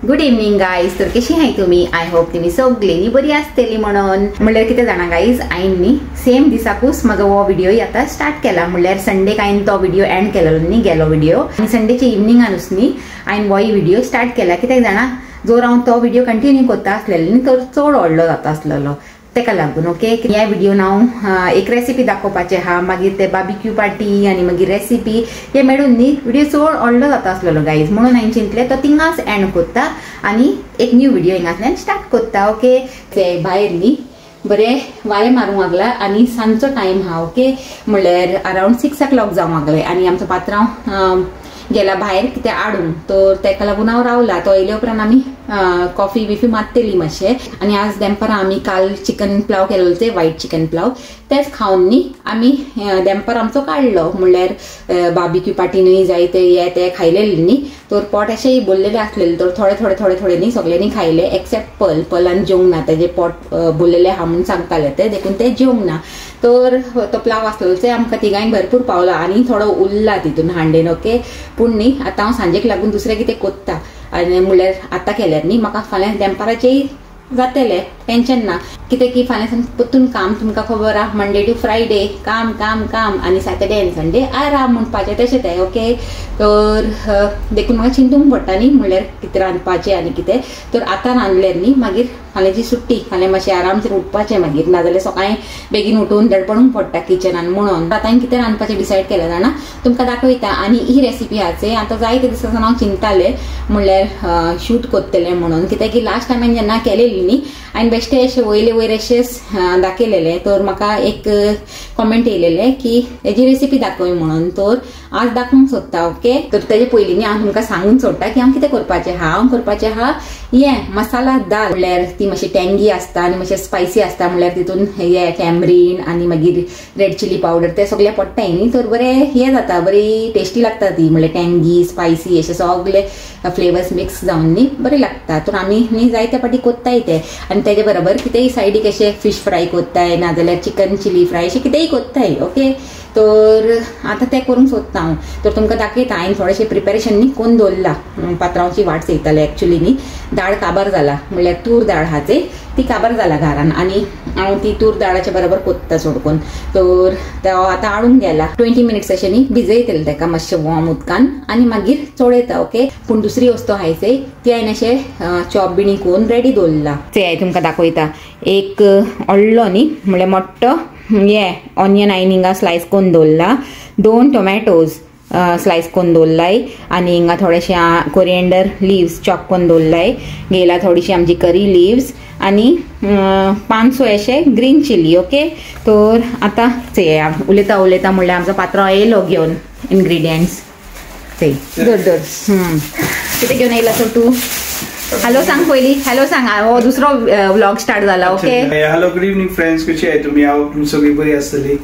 Good evening guys. तर कशी आहे तुम्ही? आय होप तुम्ही सगळींनी बरी आसतली. म्हणल्यार कितें जाणा गाईज, आईन सेम दिसाकूच म्हजो हो व्हिडिओ आता स्टार्ट केला. म्हणल्यार संडे कांय तो व्हिडिओ एंड केलेलो न्ही, गेलो व्हिडिओ, आनी संडेच्या इवनिंगानूच न्ही हांवें हो व्हिडिओ स्टार्ट केला. कित्याक जाणा, जर हांव तो व्हिडिओ कंटिन्यू करता आसलेलो न्ही तर चड व्हडलो जाता आसलेलो. तेका लागून ओके, ह्या व्हिडिओन हांव एक रेसिपी दाखोवपाचे आहा, मागीर ते बार्बिक्यू पार्टी आनी मागीर रेसिपी हे मेळून न्ही व्हिडिओ चड व्हडलो जाता आसलेलो गाईज. म्हणून हांवें चिंतलें तो थिंगाच एंड करता आनी एक न्यू व्हिडिओ हिंगांतल्यान स्टार्ट करता. ओके, ते भायर न्ही बरें वारें मारूंक लागला आनी सांजचो टायम हा. ओके, म्हणल्यार अरावंड 6 o'clock जावंक लागले आनी आमचो पात्रांव गेला भायर कितें हाडूंक. तर तेका लागून हांव रावला. तो येयले उपरांत आमी कॉफी बिफी मारतली मातशें. आनी आज दनपारां आमी काल चिकन प्लाव केलेलो, ते व्हायट चिकन प्लाव, तेच खावन न्ही आमी दनपार आमचो काडलो. म्हणल्यार बार्बिक्यू पार्टीनूय जायते हे ते खायलेले न्ही, तर पोट अशेंय भरलेले आसलेले. तर थोडे थोडे न्ही सगळ्यांनी खायले एक्सेप्ट पलान जेवंक ना. तेजे पोट भरलेले आहा म्हणून सांगताले ते, देखून ते जेवंक ना. तर तो प्लाव आसलेलो ते आमकां तिगांय भरपूर पावला आनी थोडो उरला तितून हांडेन. ओके, पूण न्ही आतां हांव सांजेक लागून दुसरें कितें कोत्ता. आनी म्हणल्यार आतां केल्यार न्ही म्हाका फाल्यां दनपाराचेय जातले, टेन्शन ना. कित्याक की फाल्यां परतून काम, तुमकां खबर आहा, मंडे टू फ्रायडे काम काम काम आनी सॅटर्डे आनी संडे आराम म्हणपाचें तशें तें. ओके, तर देखून म्हाका चिंतूंक पडटा न्ही म्हणल्यार कितें रांदपाचें आनी कितें. तर आतां रांदल्यार न्ही मागीर फाल्यांची सुट्टी, फाल्यां मातशें आरामसेर उठपाचें मागीर, नाजाल्यार सकाळीं बेगीन उठून धडपडूंक पडटा किचनान. म्हणून आतां हांवें कितें रांदपाचें डिसायड केलें जाणा, तुमकां दाखयता. आनी ही रेसिपी आहाचे आतां जायते दिसा सावन हांव चिंतालें म्हणल्यार शूट करतलें म्हणून, कित्याक की लास्ट टायम हांवें जेन्ना केलेली न्ही हांवें बेश्टे अशें वयर अशेंच दाखयलेलें. तर म्हाका एक कमेंट येयलेलें की हेजी रेसिपी दाखय म्हणून. तर आज दाखोवंक सोदता. ओके, तर तेजे पयलीं न्ही हांव तुमकां सांगूंक सोदता की हांव कितें करपाचें आहा. हांव करपाचें आहा हें मसाला दाल, म्हणल्यार ती मातशी टँगी आसता आनी मातशें स्पायसी आसता. म्हणल्यार तितून हे टॅमरीन आनी मागीर रेड चिली पावडर ते सगळें पडटाय न्ही, तर बरें हे जाता, बरी टेस्टी लागता ती. म्हणल्यार टँगी स्पायसी अशें सगळे फ्लेवर्स मिक्स जावन न्ही बरें लागता. तर आमी न्ही जायत्या फाटी कोत्ताय ते. आनी तेजे बरोबर कितेंय सायडीक अशें फिश फ्राय कोत्ताय, नाजाल्यार चिकन चिली फ्राय अशें कितेंय कोत्ताय. ओके, तर आतां तें करूंक सोदता हांव. तर तुमकां दाखयता. हांवें थोडेशें प्रिपेरेशन न्ही करून दवरला. पात्रांवची वाट चयताले एक्चुली न्ही. दाळ काबार जाला, म्हणल्यार तूर दाळ आहा ती काबार जाला घरान आनी हांव ती तूर दाळाच्या बरोबर कोत्ता सोडकून. तर तो आतां हाडूंक गेला. 20 minutes अशें न्ही भिजयतले तेका मातशें वॉर्म उदकान आनी मागीर चोडयता. ओके, पूण दुसरी वस्तू आहाय ती हांवें अशें चॉप बिणी करून रेडी दवरला. ते हांवें तुमकां दाखयता. एक व्हडलो न्ही म्हणल्यार मोठो हे ऑनियन हांवें हिंगा स्लायस करून दवरला. 2 tomatoes स्लायस करून दवरलाय आनी हिंगा थोडेशे कोरिएंडर लिव्स चॉप करून दवरलाय. घेयला थोडीशी आमची करी लिव्स आनी 5 अशे ग्रीन चिली. ओके, तर आतां उलयता म्हणल्यार आमचो पात्रांव येयलो घेवन इन्ग्रेडियंट्स. ते दर कितें घेवन येयला तर तूं हॅलो सांग पयली. हॅलो सांग. हो दुसरो व्लॉग स्टार्ट जाला. Okay, hello good evening friends, कशी आहे तुम्ही? तुमी सगळी बरी आसतली.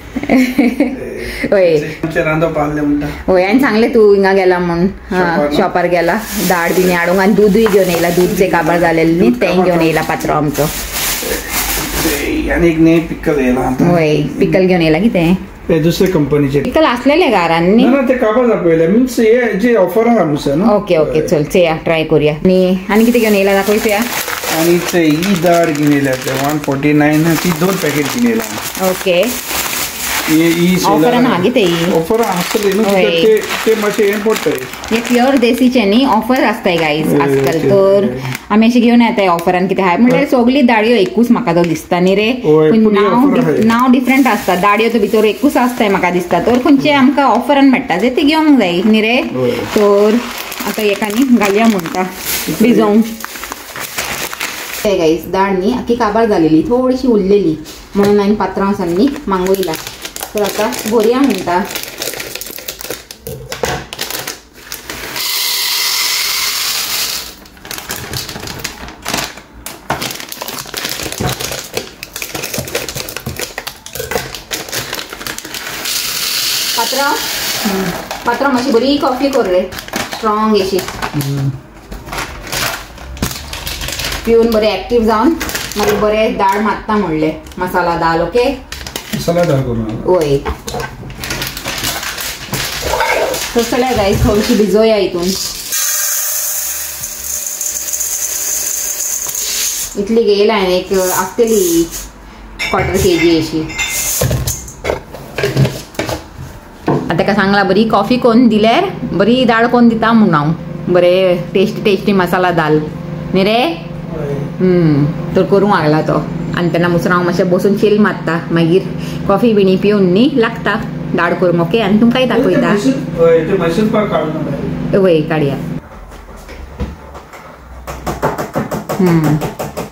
होय रांदप आहले म्हणटा. होय, हांवें सांगलें तूं हिंगा गेला म्हणून, शॉपार गेला दाळ बिनी हाडूंक आनी दूदय घेवन येयला. दूदचे काबार जालेले न्ही तें घेवन येयला पात्रांव आमचो. आनी एक नई पिकल येयला. होय, पिकल घेवन येयला. कितें दुसरे कंपनीचे पिकल आसलेले घरान न्ही? ना ते काबार दाखयले मीन्स हे जे ऑफर आहा नुसतं ना. ओके ओके, चल चेया ट्राय करूया. आनी कितें घेवन येयला दाखय चेया. आणि ते ही दाळ घेवन येयल्या 149 ती 2 पॅकेट घेवन येयला. ओके, ऑफरान हा कितें ऑफर आसतली न्हू, ते मातशें हें पडटलें. हे प्युअर देसीचे न्ही ऑफर आसताय गायज आजकाल. तर आमी अशें घेवन येताय ऑफरान. कितें आहाय म्हणल्यार सगळी दाळयो एकूच म्हाका तो दिसता न्ही रे. नाव डिफरंट आसता. दाळयो तो भितर एकूच आसताय म्हाका दिसता. तर खंयचे आमकां ऑफरान मेळटा ते घेवंक जाय न्ही रे. तर आतां एका न्ही घालया म्हणटा भिजोवंक. ते गायज दाळ न्ही आख्खी काबार जालेली, थोडीशी उरलेली म्हणून हांवें पात्रांव न्ही मागयला. तर आतां भरया म्हणटा. पात्रांव मातशी बरी कॉफी कर रे, स्ट्रॉंग अशी पिवन बरें एक्टीव जावन मागीर बरें दाळ मारता म्हणलें मसाला दाल. ओके, मसाला दाल करून होय. तर चला गाईस थोडीशी भिजोया इथून. इतली घेयला हांवें एक आसतली क्वॉर्टर केजी अशी. आतां ताका सांगला बरी कॉफी कोण दिल्यार बरी दाळ कोण दिता म्हूण हांव. बरे टेस्टी मसाला दाल न्ही रे. तर करूंक लागला तो. आनी तेन्ना मुसर हांव मातशें बसून चिल मारता. मागीर कॉफी बिणी पिवन न्ही लागता दाळ करूंक. ओके. आनी तुमकांय दाखयता. वय काडया.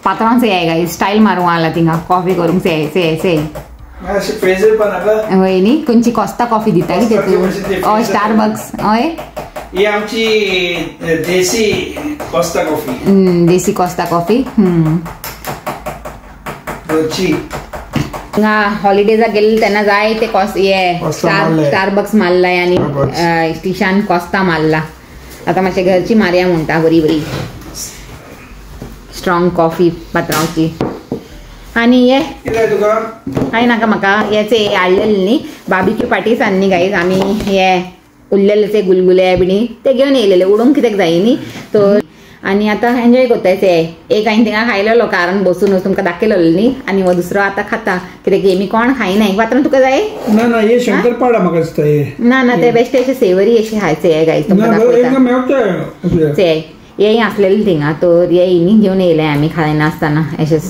पात्रांव से गाय स्टाईल मारूंक लागला थिंगा कॉफी करूंक से वय न्ही. खंयची कोस्ता कॉफी दिता कितें तूं. हय स्टारबक्स. हय ही आमची देसी कोस्ता कॉफी. देसी कोस्ता कॉफी. हॉलिडेजाक गेल्ले तेन्ना जाय ते स्टारबक्स मारलाय आनी स्टिशान कोस्ता मारला. आतां मातशें घरची मारया म्हणटा बरी स्ट्रॉंग कॉफी पात्रांवची. आनी हे कांय नाका म्हाका हेचे हाडलेले न्ही बार्बेक्यू पार्टीस न्ही गायज. आमी हे उरलेले गुलगुले बिणी ते घेवन येयलेले उडोवंक कित्याक जाय न्ही. तर आनी आतां एन्जॉय कोत्ताय. एक हांवें थिंगा खायलेलो कारण बसून तुमकां दाखयलेलो न्ही. आनी हो दुसरो आतां खाता कित्याक हेमी कोण खायनाय. पात्रांव तुका जाय. ना ते बेश्टे अशे सेवरी अशे खायचे हे गायज तुमकां दाखयता. हेय आसलेले थिंगा. तर हे न्ही घेवन येयले आमी खायना आसतना अशेंच.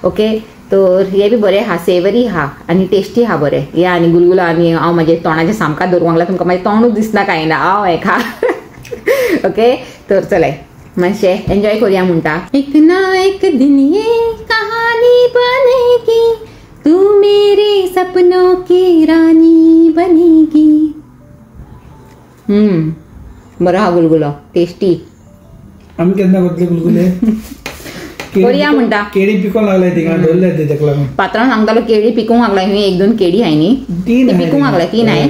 ओके. तर हे बी बरें हा सेवरी हा आनी टेस्टी हा बरें. हे आनी गुलगुला आनी हांव म्हाजे तोंडाचे सामका दवरूंक लागला. तुमकां म्हाजें तोंडूच दिसना काय ना. हांव हे खा. ओके. तर चलय मातशें एन्जॉय करुया म्हणटा. एक ना एक दिन ये कहानी बनेगी तू मेरे सपनों की रानी बनेगी. बरो हा गुलगुलो टेस्टी. आमी केन्ना करतले गुलगुले. करुया म्हणटा. केळी पिकोवंक लागलाय थिंगा दवरले तेका लागून. पात्रांव सांगतालो केळी पिकोवंक लागलाय. हांवें एक दोन केळी हाय न्ही ती पिकोवंक लागलाय. ती नाय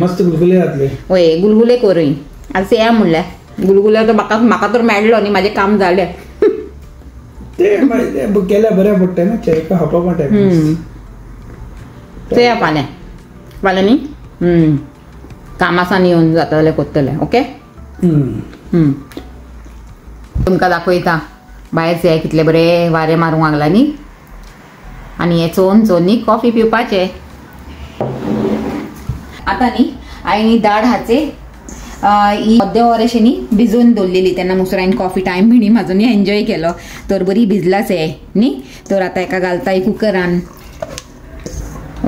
मस्त गुलगुले जातले. वय गुलगुले करूय. आतां सेया म्हणल्यार गुलगुले तर म्हाका तर मेळ्ळो न्ही म्हाजें काम जालें. ते केल्यार बरें पडटा न्ही चेका खावपाक पडटा. सेया फाल्यां न्ही कामासान येवन जातलें कोत्तलें. ओके. तुमकां दाखयता भायर से कितले बरें वारें मारूंक लागला न्ही. आनी हे चोवन न्ही कॉफी पिवपाचें. आतां न्ही हांवें दाळ हाचे ही अर्दे वर अशें न्ही भिजोवन दवरलेली. तेन्ना मुसर हांवें कॉफी टायम बिणी म्हाजो न्ही एन्जॉय केलो. तर बरी भिजलाच हे न्ही. तर आतां हेका घालता कुकरान.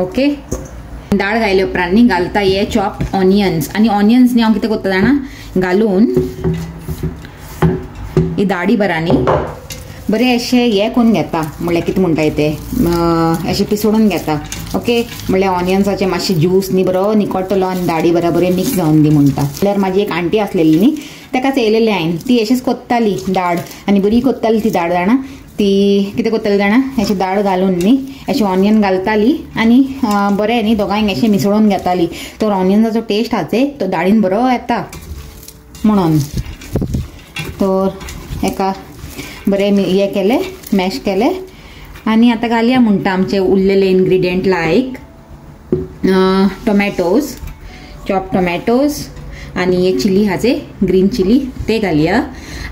ओके. दाळ घायले उपरांत न्ही घालता हे चॉप ऑनियन्स. आनी ऑनियन्स न्ही हांव कितें कोत्ता जाणा घालून ही दाडी बरांनी बरें अशें हे करून घेता. म्हणल्यार कितें म्हणटा ते अशें पिसडून घेता. ओके. म्हणल्यार ऑनियन्साचे मातशे ज्यूस न्ही बरो निकोडटलो आनी दाडी बरें मिक्स जावन दी म्हणटा. जाल्यार म्हाजी एक आंटी आसलेली न्ही ताकाच येयलेलें हांवें. ती अशीच कोत्ताली दाळ आनी बरी कोत्ताली ती दाळ जाणा. ती कितें कोत्ताली जाणा अशी दाळ घालून न्ही अशी ऑनियन घालताली आनी बरें न्ही दोगांयक अशें मिसळून घेताली. तर ऑनियन्साचो टेस्ट आसा तो दाळीन बरो येता म्हणून. तर हेका बरें हे केलें मॅश केलें आनी आतां घालया म्हणटा आमचे उरलेले इन्ग्रिडियंट लायक टोमॅटोज चॉप टोमॅटोज आनी हे चिली हाचे ग्रीन चिली ते घालया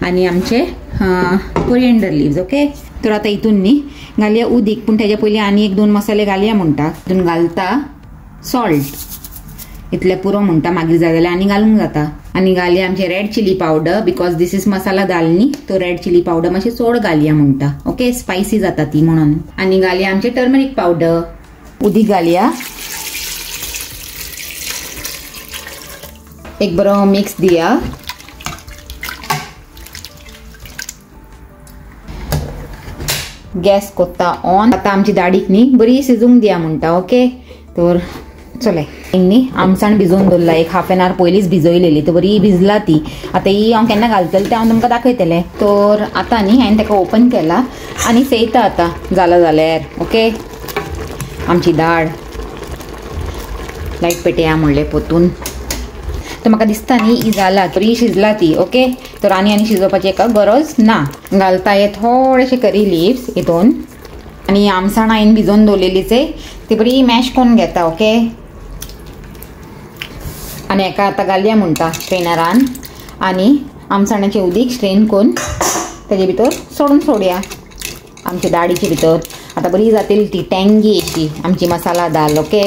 आनी आमचे कोरिएंडर लिव्स. ओके. तर आतां हितून न्ही घालया उदीक पूण तेज्या पयलीं आनी एक दोन मसाले घालया म्हणटा. हितून घालता सॉल्ट इतले पुरो म्हणटा. मागीर जाय जाल्यार आनी घालूंक जाता. आनी घालया आमचे red chilli powder because this is masala dal न्ही. तो रेड चिली पावडर मातशी चड घालया म्हणटा. ओके. स्पायसी जाता ती म्हणून. आनी घालया आमचे टर्मरीक पावडर. उदीक घालया. एक बरो मिक्स दिया. गॅस कोत्ता ऑन. आतां आमची दाडीक न्ही बरी शिजूंक दिया म्हणटा. ओके. तर चले न्ही आमसाण भिजोवन दवरला एक हाफ एन आवर पयलींच भिजयलेली. तर बरी भिजला ती. आतां ही हांव केन्ना घालतलें तें हांव तुमकां दाखयतलें. तर आतां न्ही हांवें ताका ओपन केला आनी चेयता आतां जाला जाल्यार. ओके. आमची दाळ लायट पेटया म्हणलें पोतून. तर म्हाका दिसता न्ही ही जाला बरी शिजला ती. ओके. तर आनी शिजोवपाची एका गरज ना. घालता हे थोडेशे करी लिव्स हितून आनी आमसाण हांवें भिजोवन दवरलेलीचे ती बरी मॅश करून घेता. ओके. आनी हेका आतां घालया म्हणटा स्ट्रेनरान आनी आमसाणाचें उदीक स्ट्रेन करून तेजे भितर सोडून सोडया आमच्या दाळीचे भितर आता बरी जातली ती टँगी अशी आमची मसाला दाल. ओके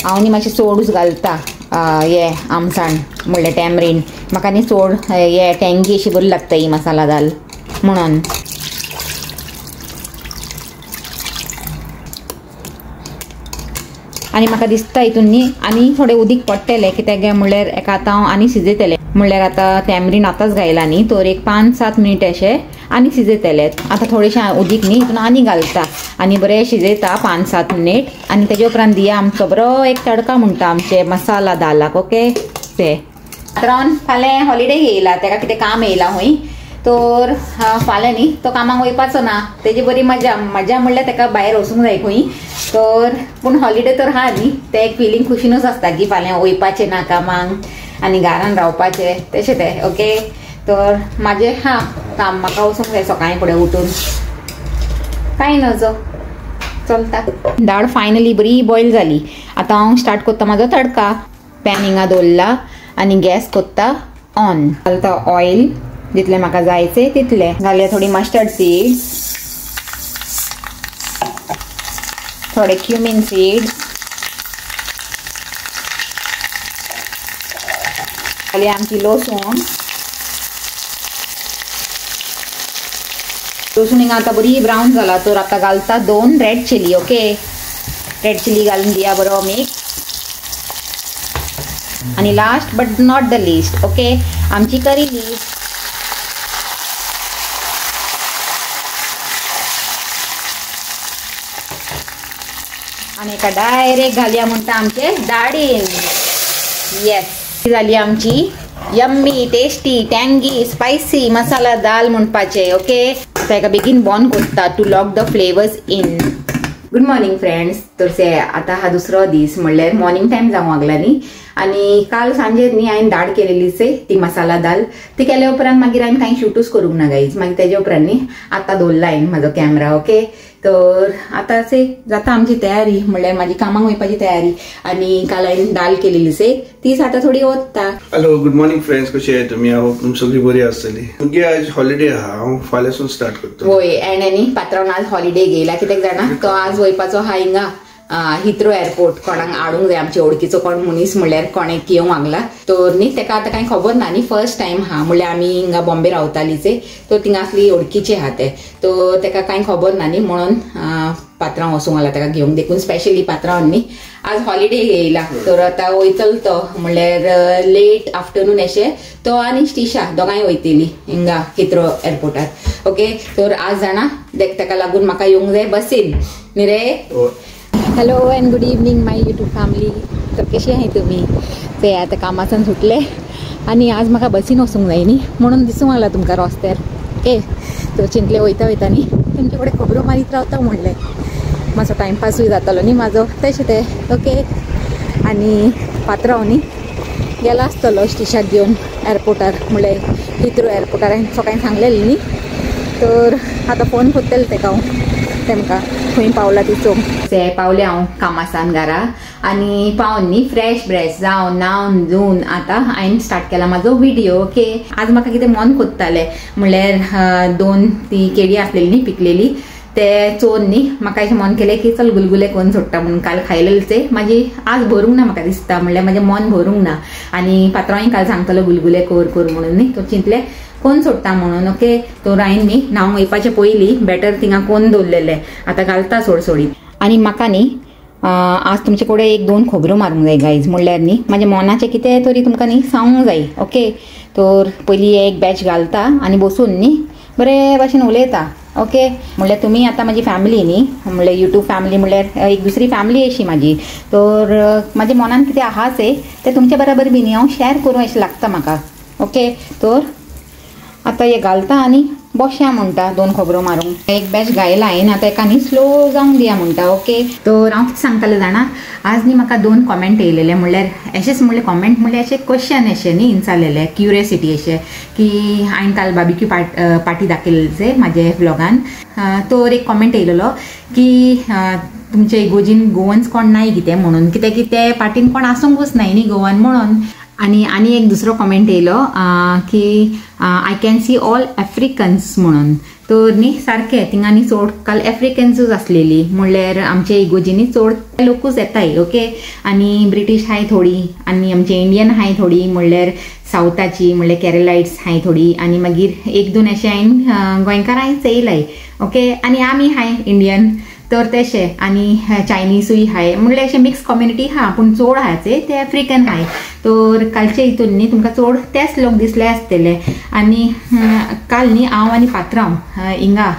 हांव न्ही मातशें सोडूच घालता हे आमसाण म्हणल्यार टॅमरीन म्हाका न्ही सोड हे टँगी अशी बरी लागता ही मसाला दाल म्हणून. आनी म्हाका दिसता हितून न्ही आनी थोडें उदीक पडटलें कित्याक म्हणल्यार एका आतां हांव आनी शिजयतलें म्हणल्यार आतां टॅमरीन आतांच घायला न्ही तर एक 5-7 मिनीट अशें आनी शिजयतलें. आतां थोडेशें उदीक न्ही हितून आनी घालता आनी बरें शिजयता 5-7 मिनीट आनी तेजे उपरांत दिया आमचो बरो एक तडका म्हणटा आमचे मसाला दालाक. ओके ते रावन फाल्यां हॉलिडे येयला ताका कितें काम येयला हूंय तर फाल्यां न्ही तो कामाक वयपाचो ना तेजी बरी मजा म्हणल्यार ताका भायर वचूंक जाय खंय तर पूण हॉलिडे तर हा न्ही ते एक फिलींग खुशीनूच आसता की फाल्यां वयपाचें ना कामाक आनी घरान रावपाचें तशें तें. ओके तर म्हाजें हा काम म्हाका वचूंक जाय सकाळीं फुडें उठून कांय नजो चलता. दाळ फायनली बरी बॉयल जाली. आतां हांव स्टार्ट करता म्हाजो तडका. पॅन हिंगा दवरला आनी गॅस करता ऑन. घालता ऑयल जितले म्हाका जायचे तितले घालया. थोडी मस्टर्ड सीड्स, थोडे क्युमीन सीड्स घालया. आमची लसूण हिंगा आतां बरी ब्रावन जाला तर आतां घालता 2 red chilli. Okay red chilli घालून दिया बरो मिक्स. आणि last but not the list okay आमची करी लीव्स. आणि एका डायरेक्ट घालया म्हणटा आमचे दाळीन. येस जाली आमची यम्मी टेस्टी टँगी स्पायसी मसाला दाल म्हणपाचे. ओके ताका बेगीन बॉन करता to lock the flavours in. Good morning friends. तर से आता हा दुसरो दीस म्हणल्यार मॉर्निंग टायम जावंक लागला न्ही आनी काल सांजे न्ही हांवें दाळ केलेलीच ती मसाला दाल ती केल्या उपरांत मागीर हांवें कांय शूटूच करूंक ना गाईज. मागीर तेजे उपरांत न्ही आतां दवरला हांवें म्हाजो कॅमेरा. ओके तर आतां से जाता आमची तयारी म्हणल्यार म्हाजी कामाक वयपाची तयारी आनी काल हांवें दाल केलेली तीच आतां थोडी ओतता. Hello good morning friends. कशे आहे तुमी? हांव तुमी सगळी बरी आसतली. तुमगे आज हॉलिडे आहा हांव फाल्यांसून स्टार्ट करता. होय एण्ड न्ही पात्रांवन आज हॉलिडे घेयला कित्याक जाणा तो आज वयपाचो हा हिंगा हिथ्रो एअरपोर्ट कोणाक हाडूंक जाय आमचे ओळखीचो कोण मनीस म्हणल्यार कोणे येवंक लागला तर न्ही ताका आतां कांय खबर ना न्ही फर्स्ट टायम हा म्हणल्यार आमी हिंगा बॉम्बे रावतालीचे तर थिंगासली ओळखीचे हा ते तो ताका कांय खबर ना न्ही म्हणून पात्रांव वचूंक लागला ताका घेवंक देखून स्पेशली पात्रांवन न्ही आज हॉलिडे येयला तर आतां वयतलो तो म्हणल्यार लेट आफ्टरनून अशें तो आनी स्टिशा दोगांय वयतली हिंगा हिथ्रो एअरपोर्टार. ओके तर आज जाणा ताका लागून म्हाका येवंक जाय बसीन न्ही रे. Hello and good evening my YouTube family. तर कशी आहे तुम्ही? ते आता कामासान सुटले आणि आज म्हाका बसीन वचूंक जाय न्ही म्हणून दिसूंक लागला तुमकां रस्त्यार. ओके तर चिंतले वयता वयता न्ही तुमचे कडेन खबरो मारीत रावता म्हणलें मातसो टायमपासूय जातालो न्ही म्हाजो तशें तें. ओके आनी पात्रांव न्ही गेला आसतलो स्टिशाक घेवन एअरपोर्टार म्हणल्यार हिथ्रो एअरपोर्टार हांवें सकाळीं सांगलेलें न्ही तर आतां फोन करतलें ताका हांव तेमकां खंय पावला ती चोम. ते पावले हांव कामासान घरा आनी पावन न्ही फ्रेश ब्रेश जावन न्हावन धुवन आतां हांवें स्टार्ट केला म्हाजो व्हिडिओ. ओके आज म्हाका कितें मन कोत्तालें म्हणल्यार 2 ती केळी आसलेली न्ही पिकलेली ते चोवन न्ही म्हाका अशें मन केलें की चल गुलगुले करून सोडटा म्हणून काल खायलेले म्हाजी आज भरूंक ना म्हाका दिसता म्हणल्यार म्हाजें मन भरूंक ना आनी पात्रांवय काल सांगतलो गुलगुले कर म्हणून न्ही तो चिंतलें कोण सोडटा म्हणून. ओके तर हांवें न्ही न्हांवूंक वयपाचे पयलीं बॅटर थिंगा कोण दवरलेले आतां घालता सोडीत. आनी म्हाका न्ही आज तुमचे कडेन 1-2 खबरो मारूंक जाय गायज म्हणल्यार न्ही म्हाज्या मनाचें कितें तरी तुमकां न्ही सांगूंक जाय. ओके तर पयलीं एक बॅच घालता आनी बसून न्ही बरे भाशेन उलयता. ओके म्हणल्यार तुमी आतां म्हाजी फॅमिली न्ही म्हणल्यार यूट्यूब फॅमिली म्हणल्यार एक दुसरी फॅमिली अशी म्हाजी तर म्हाज्या मनान कितें आहाचे ते तुमचे बराबर बी न्ही हांव शेअर करूं अशें लागता म्हाका. ओके तर आतां हे घालता आनी बसया म्हणटा 2 खबरो मारूंक. एक बॅच घायला हांवें आतां एका न्ही स्लो जावंक दिया म्हणटा. ओके तर हांव कितें सांगतालें जाणा आज न्ही म्हाका 2 कॉमेंट येयलेले म्हणल्यार अशेंच म्हणल्यार कॉमेंट म्हणल्यार अशें क्वेश्चन अशें न्ही विचारलेले क्युरियोसिटी अशें की हांवें काल बार्बिक्यू पार्टी दाखयलेले म्हाजे व्लॉगान तर एक कॉमेंट येयलेलो की तुमचे इगोजीन गोवन्स कोण नाय कितें म्हणून कित्याक की ते पार्टीन कोण आसूंकूच नाय न्ही गोवन म्हणून आणि एक दुसरो कमेंट येयलो की आय कॅन सी ऑल आफ्रिकन्स म्हणून. तर न्ही सारकें थिंगांनी चड काल आफ्रिकन्सूच आसलेली म्हणल्यार आमचे इगोजीनी चड लोकूच येताय. ओके. आनी ब्रिटीश हाय थोडी आनी आमचे इंडियन हाय थोडी म्हणल्यार सावथाची म्हणल्यार केरलाइट्स हाय थोडी आनी मागीर एक दोन अशें हांवें गोंयकारांय येयलाय. ओके. आनी आमी हाय इंडियन तर तशें आनी चायनीसूय हाय म्हणल्यार अशें मिक्स कम्युनिटी हा पूण चड हाचे ते आफ्रिकन हाय. तर कालचे हितून न्ही तुमकां चड तेच लोक दिसले आसतले. आनी काल न्ही हांव आनी पात्रांव हिंगा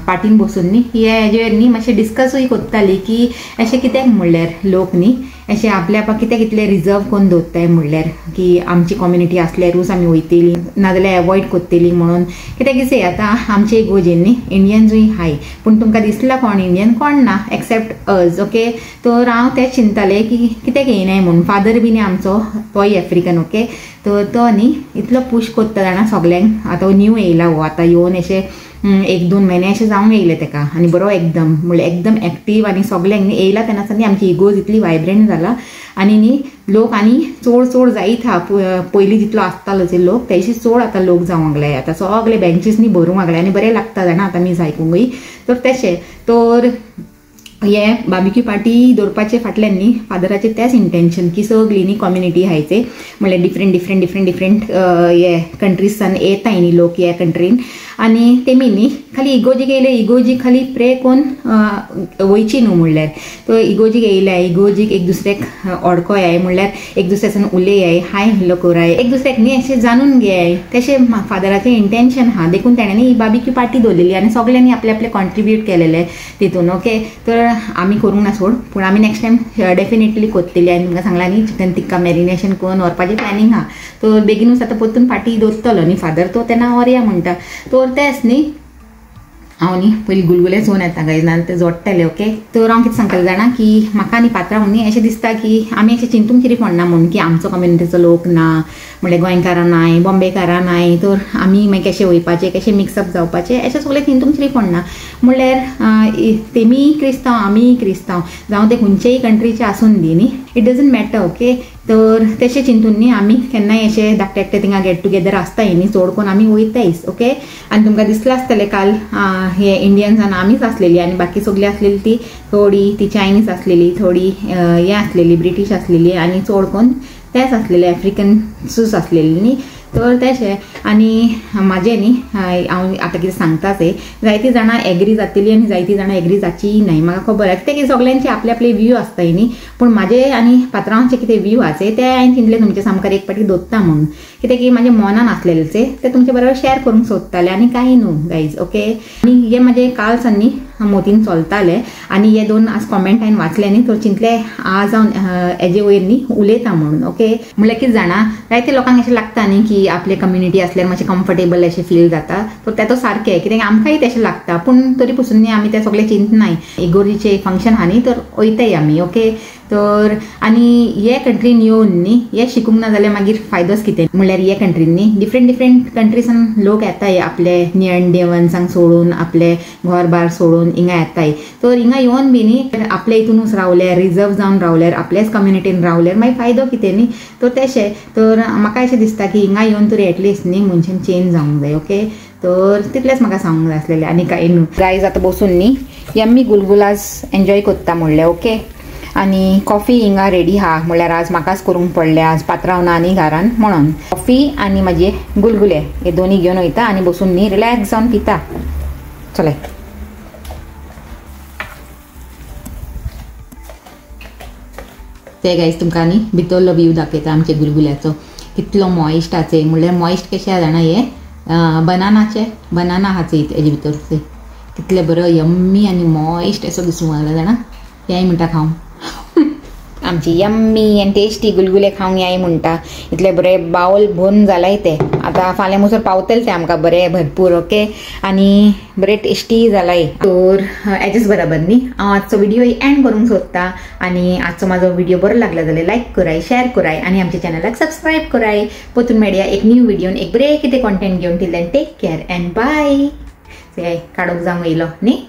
पाटीन बसून न्ही हेजेर न्ही मातशें डिस्कसूय करताली की अशें कित्याक म्हणल्यार लोक न्ही अशें आपल्या कितें कितलें रिजर्व करून दवरताय म्हणल्यार की आमची कम्युनिटी आसल्यारूच आमी वयतली नाजाल्यार एवॉयड करतली म्हणून. कित्याक दिसय आतां आमचे इगोजीन न्ही इंडियन्सूय हाय पूण तुमकां दिसला कोण इंडियन कोण ना एक्सेप्ट अज. ओके. तर हांव तेच चिंततालें की कित्याक येयनाय म्हणून. फादर बी आमचो तोय आफ्रिकन. ओके. तर तो न्ही इतलो पुश करता जाणा सगल्यांक. आतां न्यू येयला हो आतां येवन अशें 1-2 म्हयने अशें जावंक येयले तेका आनी बरो एकदम म्हणल्यार एकदम एक्टीव आनी सगल्यांक न्ही येयला तेन्नाच न्ही आमची इगोज इतली वायब्रंट जाला आनी न्ही लोक आनी चड जायत हा. पयलीं जितलो आसतालो जे लोक तेशी चड आतां लोक जावंक लागले. आतां सगळे बेंचीस न्ही भरूंक लागले आनी बरें लागता जाणा आतां मीस आयकूंकय. तर तशें तर हे बार्बिक्यू पार्टी दवरपाचे फाटल्यान न्ही फादराचे तेच इंटेंशन की सगळी न्ही कम्युनिटी हायचे म्हणल्यार डिफरंट हे कंट्रीसान येताय न्ही लोक ह्या कंट्रीन आनी तेमी न्ही खाली इगोजीक येयले इगोजीक खाली प्रे कोन्न वयची न्हू म्हणल्यार. तो इगोजीक येयल्या इगोजीक एक दुसऱ्याक ओडकोयाय म्हणल्यार एक दुसऱ्यासान उलयाय हाय हल्लो कोराय एक दुसऱ्याक न्ही अशें जाणून घेयाय तशें फादराचें इंटेंशन हा. देखून तेणें ही बार्बिक्यू पार्टी दवरलेली आनी सगळ्यांनी आपले आपले कॉन्ट्रिब्यूट केलेले तितून. ओके. तर आमी करूंक ना सोड पूण आमी नेक्स्ट टायम डेफिनेटली करतली आनी तुमकां सांगला न्ही चिकन टिक्का मॅरिनेशन करून व्हरपाचें प्लॅनिंग हा. तर बेगीनूच आतां परतून पार्टी दवरतलो न्ही फादर तो तेन्ना व्हरया म्हणटा. तर तेच न्ही हांव न्ही पयलीं गुलगुले चोवन येता गायज नाजाल्यार ते जोडटले. ओके. तर हांव कितें सांगतलें जाणा की म्हाका आनी पात्रांक न्ही अशें दिसता की आमी अशें चिंतूंक तरी पडना म्हणून की आमचो कम्युनिटीचो लोक ना म्हणल्यार गोंयकारां नाय बॉम्बेकारां नाय तर आमी मागीर कशें वयपाचें कशें मिक्सअप जावपाचें अशें सगळें चिंतूंक तरी पडना. म्हणल्यार तेमी क्रिस्तांव आमी क्रिस्तांव जावं ते खंयचेय कंट्रीचे आसून दी न्ही इट डजंट मॅटर. ओके. तर तशें चिंतून न्ही आमी केन्नाय अशें धाकटे धाकटे थिंगा गेट टुगेदर आसताय न्ही चड करून आमी वयतायच. ओके. आनी तुमकां दिसलें आसतलें काल हे इंडियन्स आनी आमीच आसलेली आनी बाकी सगळी आसलेली ती चायनीज आसलेली थोडी हे आसलेली ब्रिटीश आसलेली आनी चड करून तेच आसलेले आफ्रिकन्सूच आसलेली न्ही. तर तशें आनी म्हाजें न्ही हांव आतां कितें सांगताच जायतीं जाणां एग्री जातलीं आनी जायतीं जाणां एग्री जाची न्हय म्हाका खबर आसा कित्याक सगळ्यांचे आपले आपले व्यू आसताय न्ही. पूण म्हाजे आनी पात्रांवाचे कितें व्यू आसा ते हांवें चिंतलें तुमचे सामकें एक पाटी दवरता म्हणून कित्याक की म्हाजे मनान आसलेले ते तुमचे बरोबर शेअर करूंक सोदताले आनी कांय न्हू गायज. ओके. आनी हे म्हाजे काल सान्नी मोतीन चलताले आनी हे 2 आज कॉमेंट हांवें वाचले न्ही तर चिंतले आज हांव हेजे वयर न्ही उलयता म्हणून. ओके. म्हणल्यार कितें जाणा जायते लोकांक अशें लागता न्ही की आपले कम्युनिटी आसल्यार मातशें कम्फर्टेबल अशें फील जाता तर तें तो सारकें कित्याक आमकांय तशें लागता पूण तरी पसून न्ही आमी तें सगळें चिंतनाय. इगोरीचें फंक्शन हा न्ही तर वयताय आमी. ओके. तर आनी हे कंट्रीन येवन न्ही हे शिकूंक ना जाल्यार मागीर फायदोच कितें म्हणल्यार हे कंट्रीन न्ही डिफरंट कंट्रीसान लोक येताय आपले नेण देवन्सांक सोडून आपले घर बार सोडून हिंगा येताय. तर हिंगा येवन बी न्ही आपल्या हितूनच रावल्यार रिजर्व जावन रावल्यार आपल्याच कम्युनिटीन रावल्यार मागीर फायदो कितें न्ही. तर तशें तर म्हाका अशें दिसता की हिंगा येवन तरी एटलिस्ट न्ही मनशान चेंज जावंक जाय. ओके. तर तितलेंच म्हाका सांगूंक जाय आसलेलें आनी कांय न्हू. गायज आतां बसून न्ही यम्मी गुलगुलाज एन्जॉय करता म्हणलें. ओके. आनी कॉफी हिंगा रेडी हा म्हणल्यार आज म्हाकाच करूंक पडलें आज पात्रांव ना न्ही घरान म्हणून कॉफी आनी म्हाजे गुलगुले हे दोनी घेवन वयता आनी बसून न्ही रिलॅक्स जावन पिता. चले. ते गायज तुमकां न्ही भितरलो व्यू दाखयता आमचे गुलगुल्याचो कितलो मॉइस्ट आचे म्हणल्यार मॉइस्ट कशें जाणा हे बनाना आहाचे हेजे भितर कितले बरो यम्मी आनी मॉइस्ट असो दिसूंक लागला जाणा. याय म्हणटा खावंक आमची यम्मी आनी टेस्टी गुलगुले खावंक याय म्हणटा. इतले बरे बावल भरून जालाय ते आतां फाल्यां मुसर पावतले ते आमकां बरे भरपूर. ओके. आनी बरे टेस्टी जालाय. तर हेजेच बराबर न्ही हांव आजचो व्हिडिओ एंड करूंक सोदता आनी आजचो म्हाजो व्हिडिओ बरो लागला जाल्यार लायक कराय शेअर कराय आनी आमच्या चॅनलाक सबस्क्रायब कराय. परतून मेळया एक न्यू व्हिडिओन एक बरे कितें कॉन्टेंट घेवन. Till then take care and bye. काडूंक जावंक येयलो न्ही.